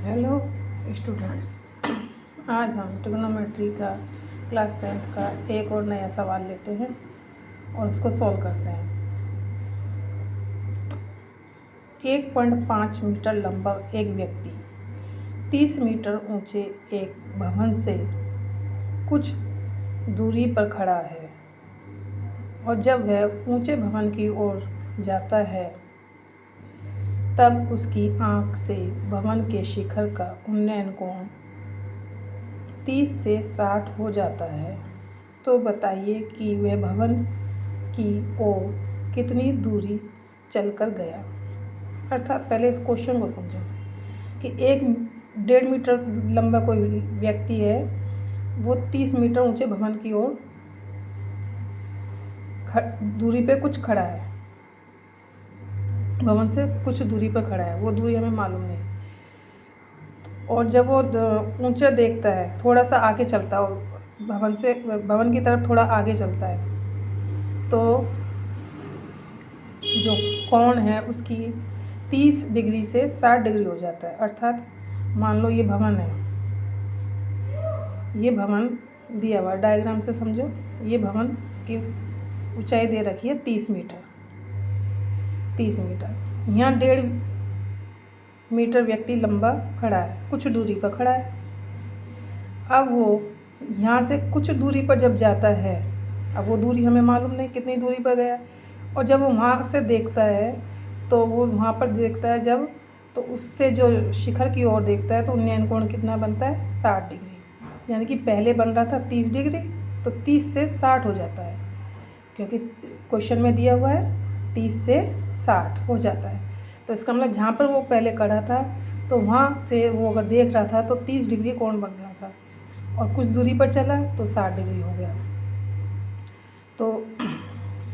Hello students, आज हम trigonometry का क्लास 10th का एक और नया सवाल लेते हैं और उसको सॉल्व करते हैं। 1.5 मीटर लंबा एक व्यक्ति 30 मीटर ऊंचे एक भवन से कुछ दूरी पर खड़ा है और जब वह ऊंचे भवन की ओर जाता है तब उसकी आँख से भवन के शिखर का उन्नयन कोण 30 से 60 हो जाता है। तो बताइए कि वह भवन की ओर कितनी दूरी चलकर गया। अर्थात पहले इस क्वेश्चन को समझो कि 1.5 मीटर लंबा कोई व्यक्ति है, वो 30 मीटर ऊंचे भवन की ओर दूरी पे कुछ खड़ा है, भवन से कुछ दूरी पर खड़ा है, वो दूरी हमें मालूम नहीं। और जब वो ऊंचा देखता है, थोड़ा सा आगे चलता है, भवन की तरफ थोड़ा आगे चलता है, तो जो कोण है उसकी 30 डिग्री से 60 डिग्री हो जाता है। अर्थात मान लो ये भवन है, ये भवन दिया हुआ डायग्राम से समझो। ये भवन की ऊंचाई दे रखी है 30 मीटर। यहाँ 1.5 मीटर व्यक्ति लंबा खड़ा है, कुछ दूरी पर खड़ा है। अब वो यहाँ से कुछ दूरी पर जब जाता है, अब वो दूरी हमें मालूम नहीं कितनी दूरी पर गया, और जब वो वहाँ से देखता है तो वो वहाँ पर देखता है जब, तो उससे जो शिखर की ओर देखता है तो उन्नयन कोण कितना बनता है 60 डिग्री। यानी कि पहले बन रहा था 30 डिग्री, तो 30 से 60 हो जाता है, क्योंकि क्वेश्चन में दिया हुआ है 30 से 60 हो जाता है। तो इसका मतलब जहाँ पर वो पहले खड़ा था तो वहाँ से वो अगर देख रहा था तो 30 डिग्री कोण बन रहा था, और कुछ दूरी पर चला तो 60 डिग्री हो गया। तो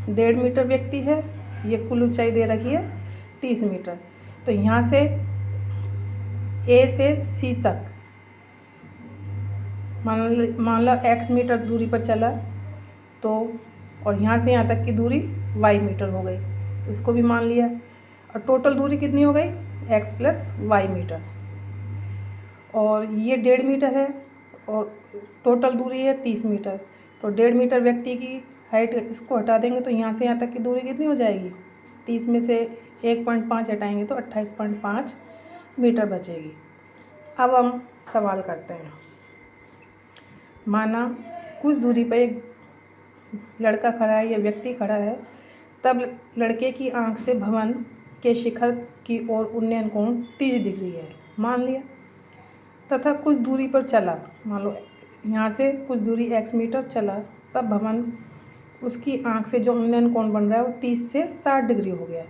1.5 मीटर व्यक्ति है, ये कुल ऊंचाई दे रखी है 30 मीटर। तो यहाँ से ए से सी तक मान लो x मीटर दूरी पर चला, तो और यहाँ से यहाँ तक की दूरी y मीटर हो गई, इसको भी मान लिया। और टोटल दूरी कितनी हो गई x प्लस y मीटर। और ये 1.5 मीटर है और टोटल दूरी है 30 मीटर। तो 1.5 मीटर व्यक्ति की हाइट, इसको हटा देंगे तो यहाँ से यहाँ तक की दूरी कितनी हो जाएगी, 30 में से 1.5 हटाएंगे तो 28.5 मीटर बचेगी। अब हम सवाल करते हैं। माना कुछ दूरी पर एक लड़का खड़ा है या व्यक्ति खड़ा है, तब लड़के की आंख से भवन के शिखर की ओर उन्नयन कोण 30 डिग्री है, मान लिया। तथा कुछ दूरी पर चला, मान लो यहाँ से कुछ दूरी x मीटर चला, तब भवन उसकी आंख से जो उन्नयन कोण बन रहा है वो 30 से 60 डिग्री हो गया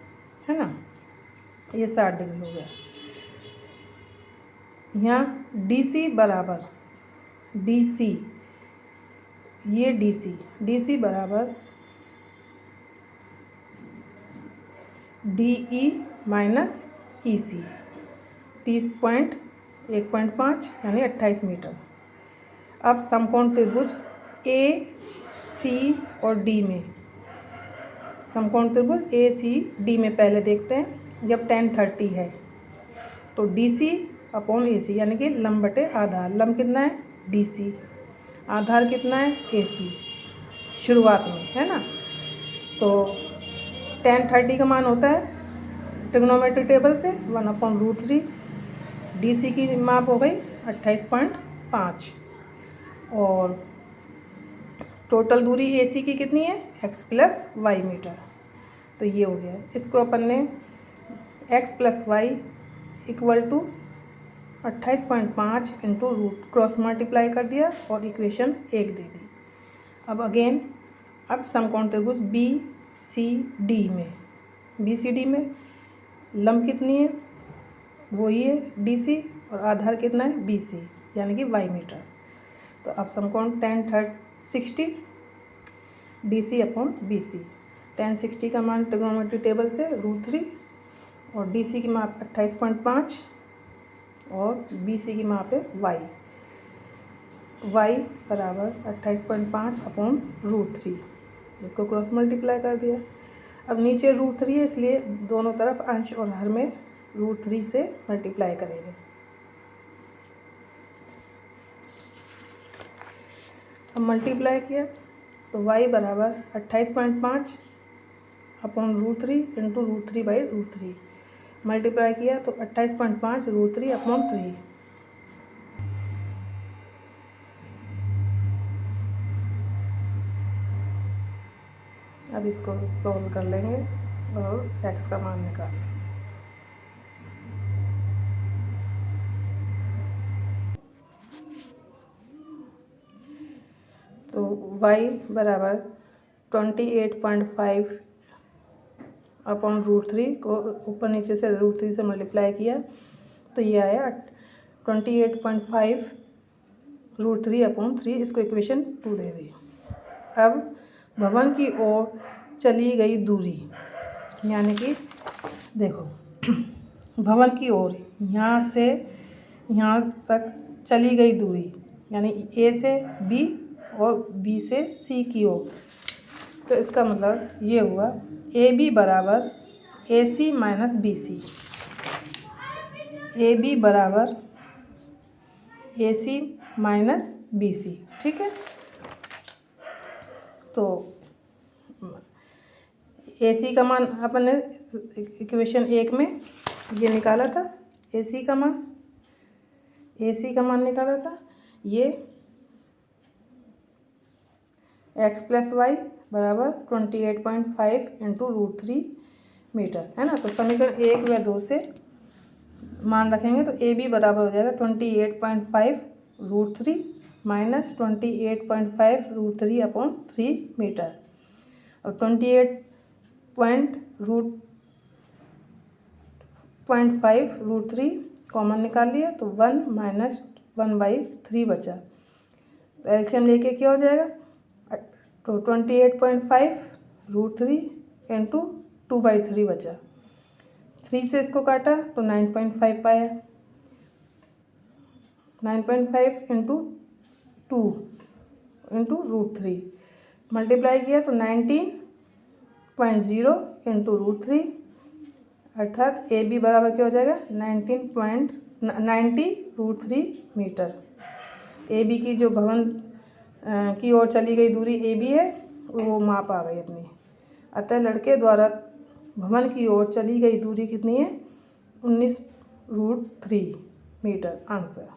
है ना, ये 60 डिग्री हो गया। यहाँ DC बराबर DC, ये DC बराबर DE माइनस EC, 30.1.5 यानी 28 मीटर। अब समकोण त्रिभुज AC और D में, समकोण त्रिभुज ACD में पहले देखते हैं। जब tan 30 है तो DC अपॉन AC, यानी कि लंब बटे आधार। लंब कितना है DC, आधार कितना है AC शुरुआत में, है ना। तो tan 30 का मान होता है ट्रिग्नोमेट्री टेबल से 1/√3। DC की माप हो गई 28.5 और टोटल दूरी AC की कितनी है x प्लस y मीटर। तो ये हो गया। इसको अपन ने x plus Y equal to 28.5 into root cross multiply कर दिया और इक्वेशन 1 दे दी। अब अगेन, अब समकोण त्रिभुज BCD में लंब कितनी है, वो ही है DC, और आधार कितना है BC, यानी कि y मीटर। तो अब समकोण tan 60 DC upon BC। tan 60 का मान ट्रिग्नोमेट्री टेबल से √3 और DC की माप 28.5 और BC की माप है y बराबर 28.5 अपॉन √3। इसको क्रॉस मल्टीप्लाई कर दिया। अब नीचे √3 है, इसलिए दोनों तरफ अंश और हर में √3 से मल्टीप्लाई करेंगे। अब मल्टीप्लाई किया तो y बराबर 28.5 अपॉन √3 इंटू √3/√3। मल्टीप्लाई किया तो 28.5 √3 अपॉन 3। अब इसको सॉल्व कर लेंगे और x का मान निकाल लेंगे। तो y बराबर 28.5 अपॉन √3 को ऊपर नीचे से √3 से मल्टीप्लाई किया तो ये आया 28.5 √3 अपॉन 3। इसको इक्वेशन 2 दे दी। अब भवन की ओर चली गई दूरी, यानी कि देखो भवन की ओर यहाँ से यहाँ तक चली गई दूरी, यानी ए से बी और बी से सी की ओर। तो इसका मतलब ये हुआ ए बी बराबर A C minus B C. A B बराबर ए सी माइनस बी सी, ठीक है। तो ए सी का मान अपन ने इक्वेशन 1 में ये निकाला था। ए सी का मान निकाला था ये x प्लस वाई बराबर 28.5 इंटू √3 मीटर, है ना। तो समीकरण 1 व 2 से मान रखेंगे तो ए बी बराबर हो जाएगा 28.5 √3 माइनस 28.5 √3 अपॉन 3 मीटर। और 28.5 √3 कॉमन निकाल लिया तो 1 माइनस 1/3 बचा। एलसीएम लेके क्या हो जाएगा तो 28.5 √3 इंटू 2/3 बचा। 3 से इसको काटा तो 9.5 आया। 9.5 इंटू 2 इंटू √3 मल्टीप्लाई किया तो 19.0 इंटू √3, अर्थात ए बी बराबर क्या हो जाएगा 90 √3 मीटर। ए बी की जो भवन की ओर चली गई दूरी ए बी है वो माप आ गई अपनी। अतः लड़के द्वारा भवन की ओर चली गई दूरी कितनी है 19 √3 मीटर। आंसर।